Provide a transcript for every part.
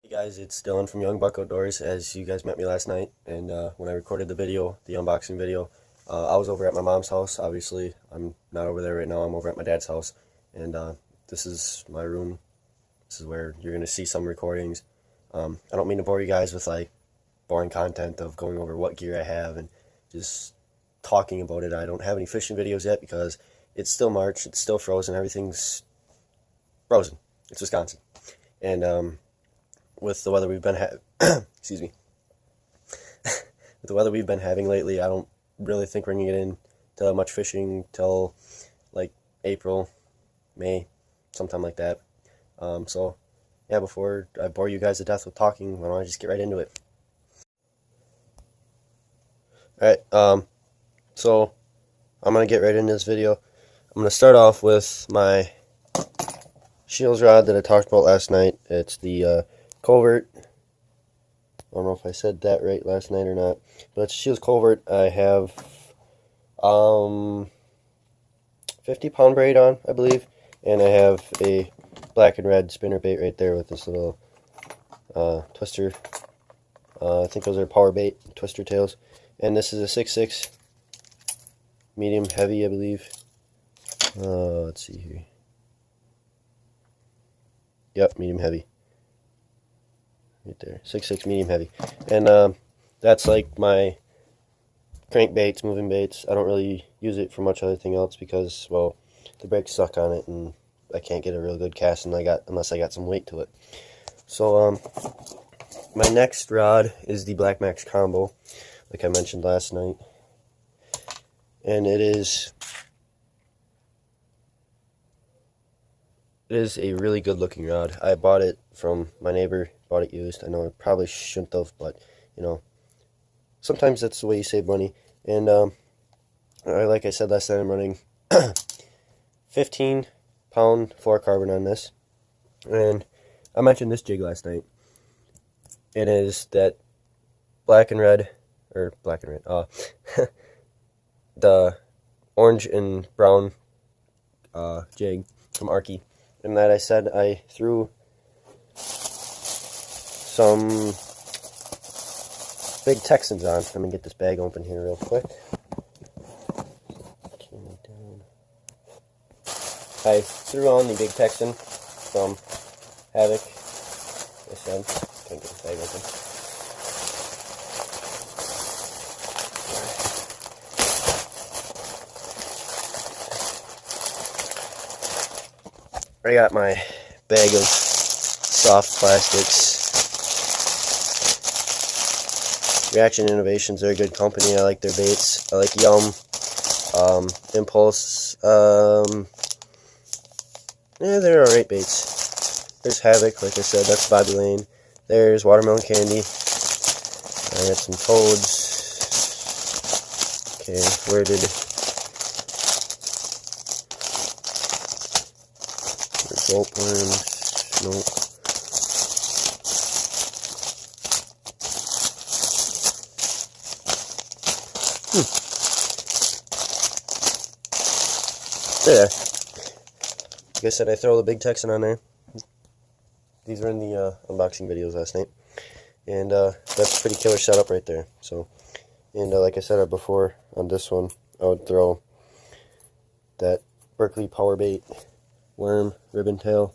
Hey guys, it's Dylan from Young Buck Outdoors. As you guys met me last night, and when I recorded the video, the unboxing video, I was over at my mom's house. Obviously, I'm not over there right now. I'm over at my dad's house, and this is my room. This is where you're gonna see some recordings. I don't mean to bore you guys with like boring content of going over what gear I have and just talking about it. I don't have any fishing videos yet because it's still March. It's still frozen. Everything's frozen. It's Wisconsin, and with the weather we've been excuse me, with the weather we've been having lately, I don't really think we're gonna get into much fishing till like April, May, sometime like that. So yeah, before I bore you guys to death with talking, why don't I just get right into it? All right. So I'm gonna get right into this video. I'm gonna start off with my Scheels rod that I talked about last night. It's the Covert. I don't know if I said that right last night or not, but it's Scheels Covert. I have 50-pound braid on, I believe, and I have a black and red spinner bait right there with this little twister. I think those are power bait twister tails, and this is a 6.6 medium heavy, I believe. Let's see here. Yep, medium heavy. Right there, 6.6 medium heavy, and that's like my crankbaits, moving baits. I don't really use it for much other thing else because, well, the brakes suck on it, and I can't get a real good cast unless I got some weight to it. So my next rod is the Black Max Combo, like I mentioned last night, and it is a really good looking rod. I bought it from my neighbor, bought it used. I know I probably shouldn't have, but you know, sometimes that's the way you save money. And like I said last night, I'm running 15-pound fluorocarbon on this. And I mentioned this jig last night. It is that black and red, the orange and brown jig from Arky. And that I said I threw some big Texans on. Let me get this bag open here real quick. I threw on the big Texan from Havoc. I said, can't get this bag open. I got my bag of soft plastics. Reaction Innovations are a good company. I like their baits. I like Yum, Impulse. Yeah, they're alright baits. There's Havoc, like I said, that's Bobby Lane. There's Watermelon Candy. I got some Toads. Okay, where did rope worms? Nope. There. Like I said, I throw the big Texan on there. These were in the unboxing videos last night. And that's a pretty killer setup right there. So, and like I said before, on this one, I would throw that Berkley Power Bait worm ribbon tail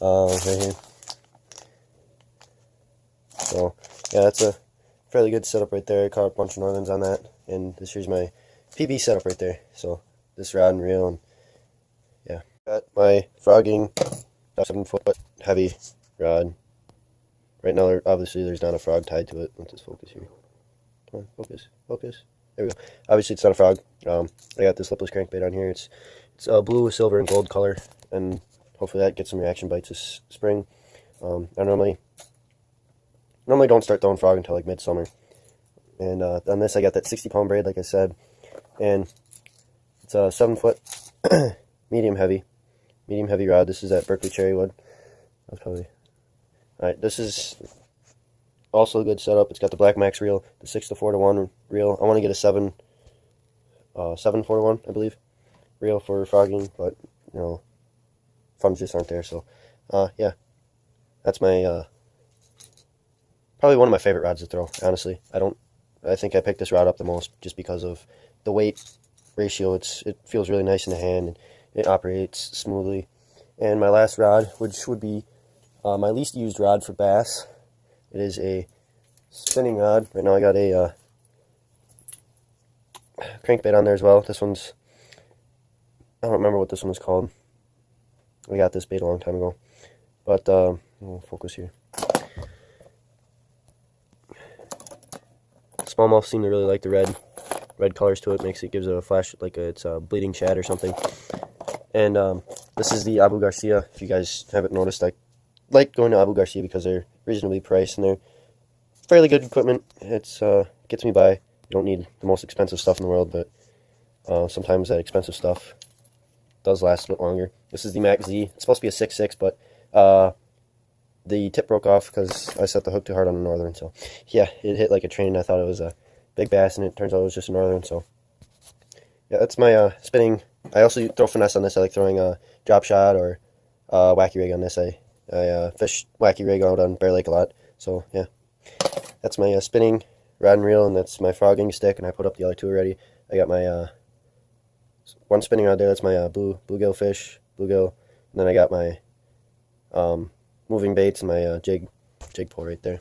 right here. So yeah, that's a fairly good setup right there. I caught a bunch of northerns on that, and this here's my PB setup right there. So this rod and reel, and yeah, got my frogging 7-foot heavy rod. Right now, obviously, there's not a frog tied to it. Let's just focus here. Come on, focus, focus. There we go. Obviously, it's not a frog. I got this lipless crankbait on here. It's blue, silver, and gold color, and hopefully that gets some reaction bites this spring. I normally don't start throwing frog until like midsummer. And on this, I got that 60-pound braid, like I said, and it's a 7-foot medium heavy rod. This is that Berkley Cherrywood. That's probably alright. This is also a good setup. It's got the Black Max reel, the 6-to-4-to-1 reel. I want to get a 7-4-to-1, I believe, reel for frogging, but you know, funds just aren't there. So, yeah, that's my probably one of my favorite rods to throw, honestly. I think I picked this rod up the most just because of the weight ratio. It feels really nice in the hand, and it operates smoothly. And my last rod, which would be my least used rod for bass, it is a spinning rod. Right now I got a crankbait on there as well. This one's, I don't remember what this one was called. We got this bait a long time ago. But, we'll focus here. Smallmouth seem to really like the red colors to it. Gives it a flash, like it's a bleeding shad or something. And this is the Abu Garcia. If you guys haven't noticed, I like going to Abu Garcia because they're reasonably priced and they're fairly good equipment. It's gets me by. You don't need the most expensive stuff in the world, but sometimes that expensive stuff does last a bit longer. This is the Max Z. It's supposed to be a 6.6, but the tip broke off because I set the hook too hard on a northern. So yeah, it hit like a train. I thought it was a big bass, and it turns out it was just a northern. So yeah, that's my spinning. I also throw finesse on this. I like throwing a drop shot or wacky rig on this. I fish wacky rig out on Bear Lake a lot. So yeah, that's my spinning rod and reel, and that's my frogging stick. And I put up the other two already. I got my one spinning rod there. That's my bluegill fish, bluegill. And then I got my moving baits and my jig pole right there.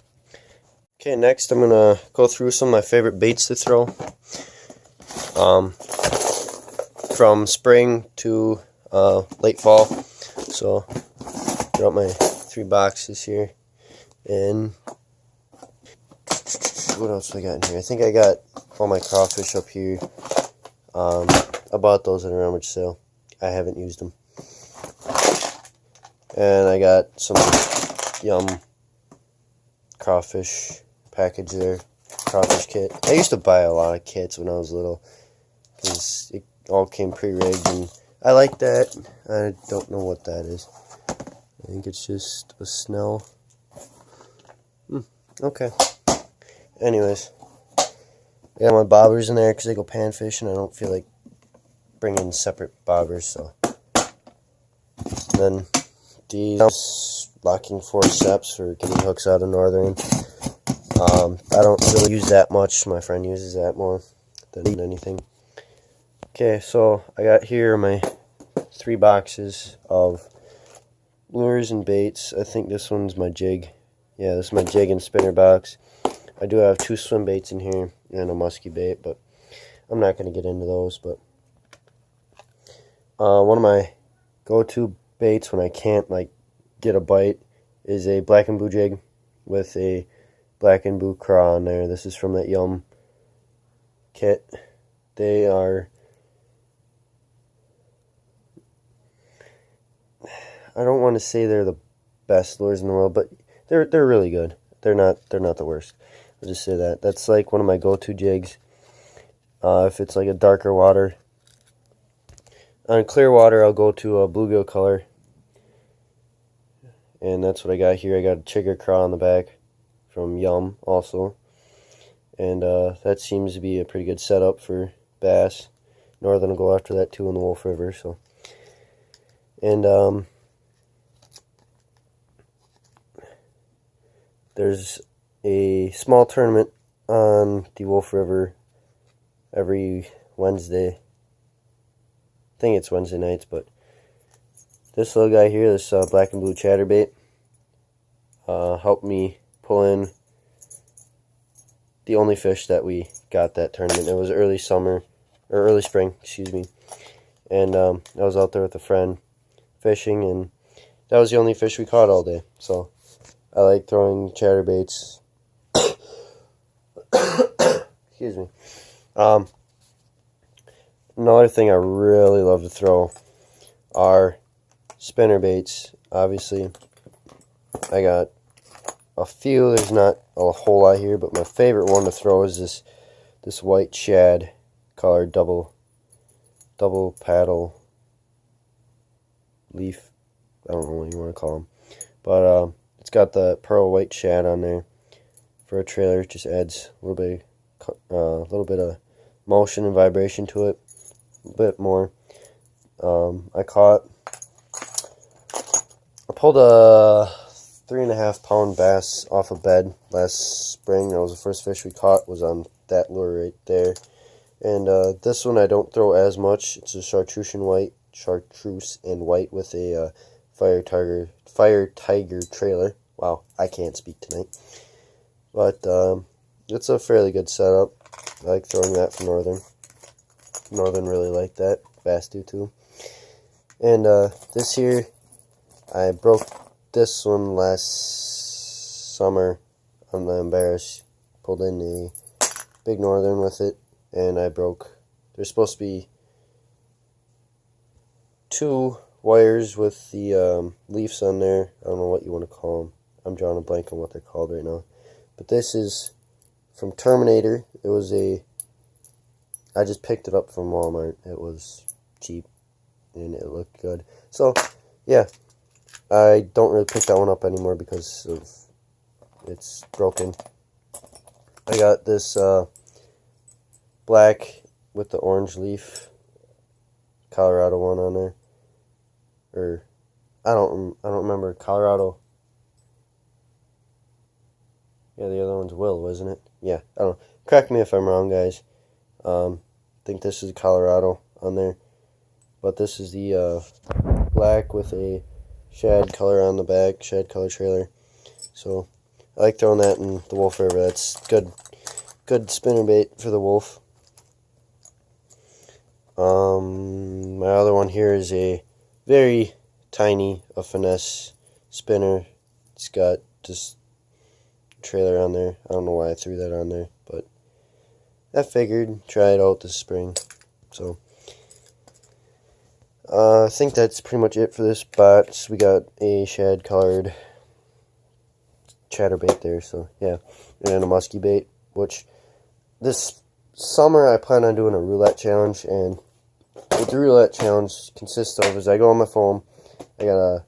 Okay, next I'm gonna go through some of my favorite baits to throw. From spring to late fall. So got my 3 boxes here, and what else I got in here? I think I got all my crawfish up here. I bought those at a rummage sale. I haven't used them. And I got some Yum crawfish package there, crawfish kit. I used to buy a lot of kits when I was little because it all came pre-rigged, and I like that. I don't know what that is. I think it's just a snell. Okay. Anyways, I got my bobbers in there because I go pan fishing. I don't feel like bringing separate bobbers, so. And then these locking forceps for getting hooks out of northern. I don't really use that much. My friend uses that more than anything. Okay, so I got here my 3 boxes of lures and baits. I think this one's my jig. Yeah, this is my jig and spinner box. I do have 2 swim baits in here and a musky bait, but I'm not going to get into those. But one of my go-to baits when I can't get a bite is a black and blue jig with a black and blue craw on there. This is from that Yum kit. They are, I don't want to say they're the best lures in the world, but they're really good. They're not the worst. I'll just say that. That's like one of my go-to jigs. If it's like a darker water. On clear water, I'll go to a bluegill color. And that's what I got here. I got a chigger craw on the back from Yum also. And that seems to be a pretty good setup for bass. Northern will go after that too in the Wolf River. So, and there's a small tournament on the Wolf River every Wednesday. I think it's Wednesday nights, but this little guy here, this black and blue chatterbait, helped me pull in the only fish that we got that tournament. It was early summer, or early spring, excuse me. And I was out there with a friend fishing, and that was the only fish we caught all day. So I like throwing chatterbaits. Excuse me. Another thing I really love to throw are spinner baits. Obviously, I got a few. There's not a whole lot here, but my favorite one to throw is this white shad colored double paddle leaf. I don't know what you want to call them, but it's got the pearl white shad on there for a trailer. It just adds a little bit of motion and vibration to it, a bit more. I pulled a 3.5 pound bass off a bed last spring. That was the first fish we caught, was on that lure right there. And this one I don't throw as much. It's a chartreuse and white with a fire tiger trailer. Wow, I can't speak tonight. But it's a fairly good setup. I like throwing that for Northern. Northern really like that. Bass do too. And this here, I broke this one last summer. I'm embarrassed. Pulled in a big Northern with it, and I broke. There's supposed to be 2 wires with the leaves on there. I don't know what you want to call them. I'm drawing a blank on what they're called right now. But this is from Terminator. It was I just picked it up from Walmart. It was cheap and it looked good. So, yeah. I don't really pick that one up anymore because of it's broken. I got this black with the orange leaf Colorado one on there. Or I don't remember. Colorado. Yeah, the other one's Will, wasn't it? Yeah, I don't know. Correct me if I'm wrong, guys. I think this is Colorado on there. But this is the black with a shad color on the back, shad color trailer. So I like throwing that in the Wolf River. That's good spinner bait for the Wolf. My other one here is a very tiny, a finesse spinner. It's got just trailer on there. I don't know why I threw that on there, but I figured try it out this spring. So I think that's pretty much it for this box. We got a shad colored chatterbait there, so yeah, and a musky bait, which this summer I plan on doing a roulette challenge. And what the roulette challenge consists of is I go on my phone, I got a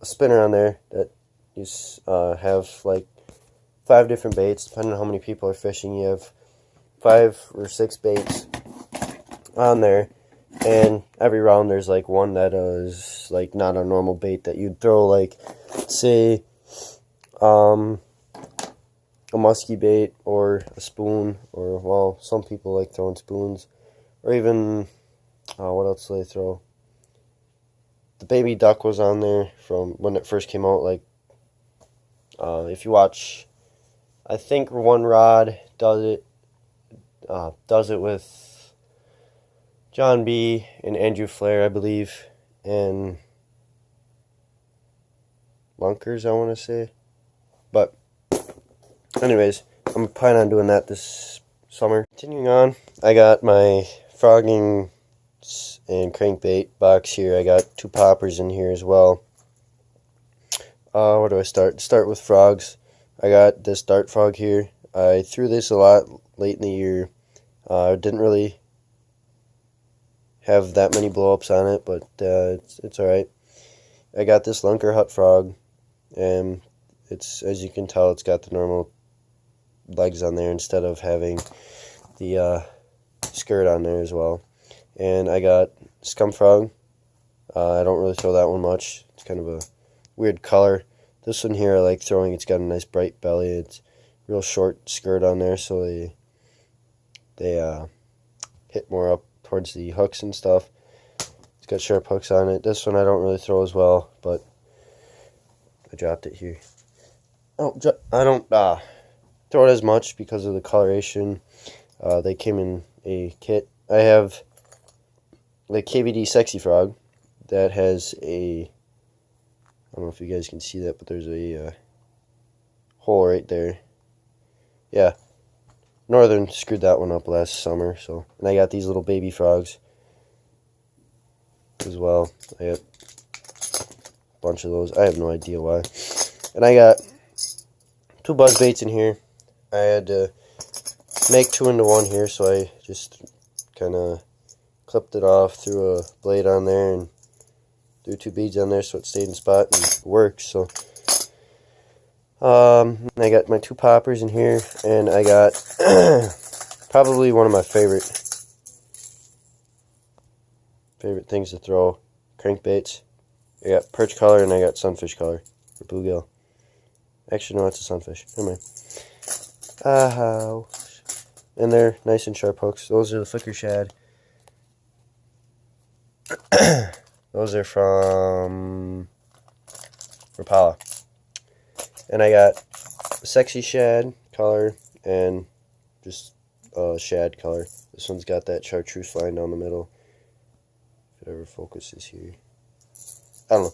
spinner on there that you have like 5 different baits. Depending on how many people are fishing, you have 5 or 6 baits on there, and every round there's like one that is like not a normal bait that you'd throw, like say a musky bait or a spoon, or well, some people like throwing spoons, or even what else do they throw? The baby duck was on there from when it first came out. Like if you watch, I think One Rod does it with John B. and Andrew Flair, I believe, and Lunkers, I want to say. But anyways, I'm planning on doing that this summer. Continuing on, I got my frogging and crankbait box here. I got 2 poppers in here as well. Where do I start? Start with frogs. I got this dart frog here. I threw this a lot late in the year. Didn't really have that many blow-ups on it, but it's alright. I got this Lunker Hut frog, and it's, as you can tell, it's got the normal legs on there instead of having the skirt on there as well. And I got Scum Frog. I don't really throw that one much. It's kind of a weird color. This one here I like throwing. It's got a nice bright belly. It's real short skirt on there, so they hit more up towards the hooks and stuff. It's got sharp hooks on it. This one I don't really throw as well, but I dropped it here. I don't throw it as much because of the coloration. They came in a kit. I have the KVD Sexy Frog that has a, I don't know if you guys can see that, but there's a hole right there. Yeah, Northern screwed that one up last summer. So, and I got these little baby frogs as well. I got a bunch of those. I have no idea why. And I got 2 buzz baits in here. I had to make 2 into 1 here, so I just kind of clipped it off, threw a blade on there, and threw 2 beads on there so it stayed in spot and it works. So I got my 2 poppers in here, and I got probably one of my favorite things to throw, crankbaits. I got perch color and I got sunfish color for bluegill. Actually, no, it's a sunfish. Never mind. And they're nice and sharp hooks. Those are the flicker shad. Those are from Rapala. And I got a sexy shad color and just shad color. This one's got that chartreuse line down the middle. If it ever focuses here. I don't know.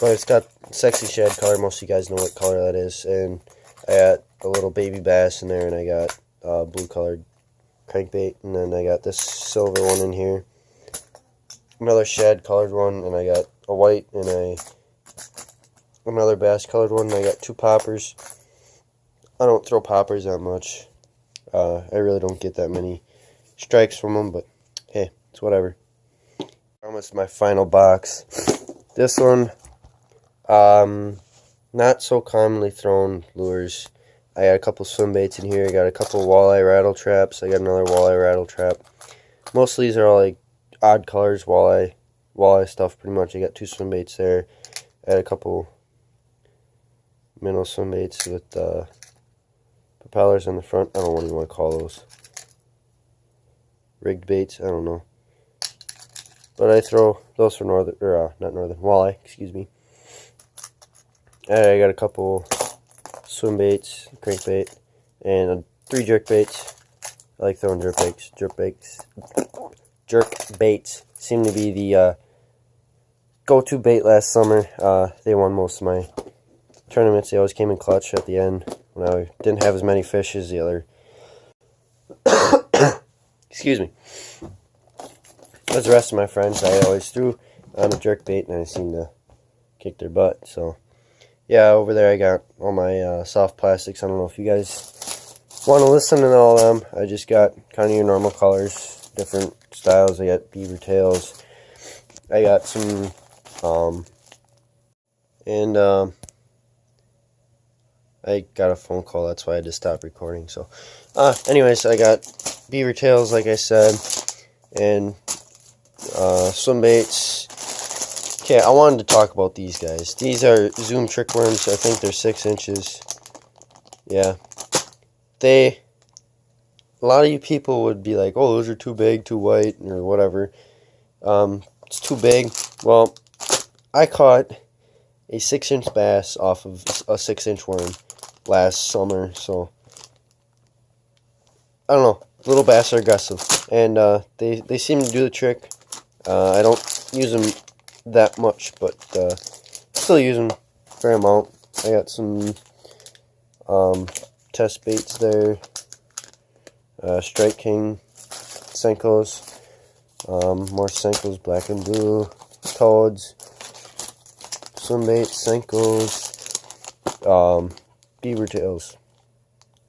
But it's got sexy shad color. Most of you guys know what color that is. And I got a little baby bass in there, and I got blue colored crankbait. And then I got this silver one in here. Another shad colored one, and I got a white and another bass colored one. And I got 2 poppers. I don't throw poppers that much. I really don't get that many strikes from them, but hey, it's whatever. Almost my final box. This one, not so commonly thrown lures. I got a couple swim baits in here. I got a couple walleye rattle traps. I got another walleye rattle trap. Most of these are all like odd colors, walleye stuff pretty much. I got 2 swim baits there. I had a couple minnow swim baits with propellers on the front. I don't know what you want to call those. Rigged baits, I don't know. But I throw those for walleye, excuse me. I got a couple swim baits, crankbait, and 3 jerk baits. I like throwing jerk baits seem to be the go-to bait last summer. They won most of my tournaments. They always came in clutch at the end when I didn't have as many fish as the other. Excuse me. As the rest of my friends, I always threw on a jerk bait, and I seemed to kick their butt. So, yeah, over there I got all my soft plastics. I don't know if you guys want to listen to all of them. I just got kind of your normal colors, different styles. I got beaver tails. I got some, I got a phone call. That's why I had to stop recording. So, anyways, I got beaver tails, like I said, and swim baits. Okay, I wanted to talk about these guys. These are Zoom trick worms. I think they're 6 inches. Yeah. A lot of you people would be like, oh, those are too big, too white, or whatever. It's too big. Well, I caught a 6-inch bass off of a 6-inch worm last summer, so I don't know. Little bass are aggressive, and they seem to do the trick. I don't use them that much, but still use them a fair amount. I got some test baits there. Strike King Senkos, more Senkos, black and blue, toads, swim baits, Senkos, beaver tails.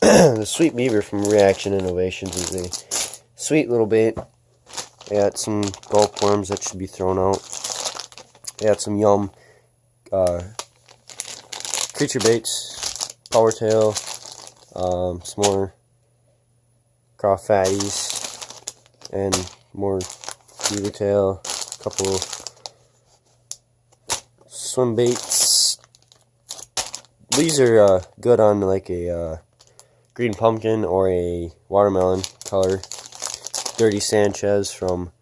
The Sweet Beaver from Reaction Innovations is a sweet little bait. I got some gulp worms that should be thrown out. I got some Yum creature baits, power tail, some more craw fatties, and more beaver tail, a couple swim baits. These are good on like a green pumpkin or a watermelon color. Dirty Sanchez from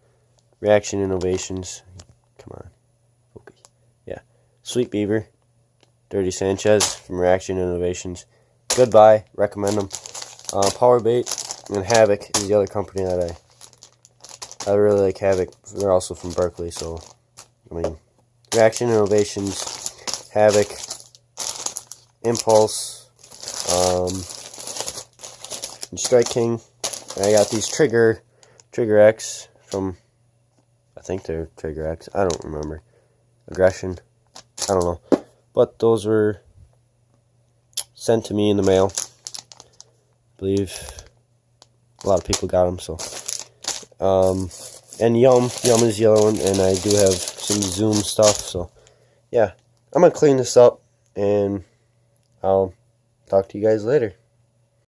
Reaction Innovations. Come on. Focus. Yeah. Sweet Beaver. Dirty Sanchez from Reaction Innovations. Goodbye. Recommend them. Power Bait and Havoc is the other company that I really like. Havoc. They're also from Berkeley, so I mean, Reaction Innovations, Havoc, Impulse, and Strike King. And I got these Trigger X from, I think they're Trigger X. I don't remember. Aggression. I don't know. But those were sent to me in the mail. I believe a lot of people got them, so. And Yum is the other one, and I do have some Zoom stuff, so yeah. I'm going to clean this up, and I'll talk to you guys later.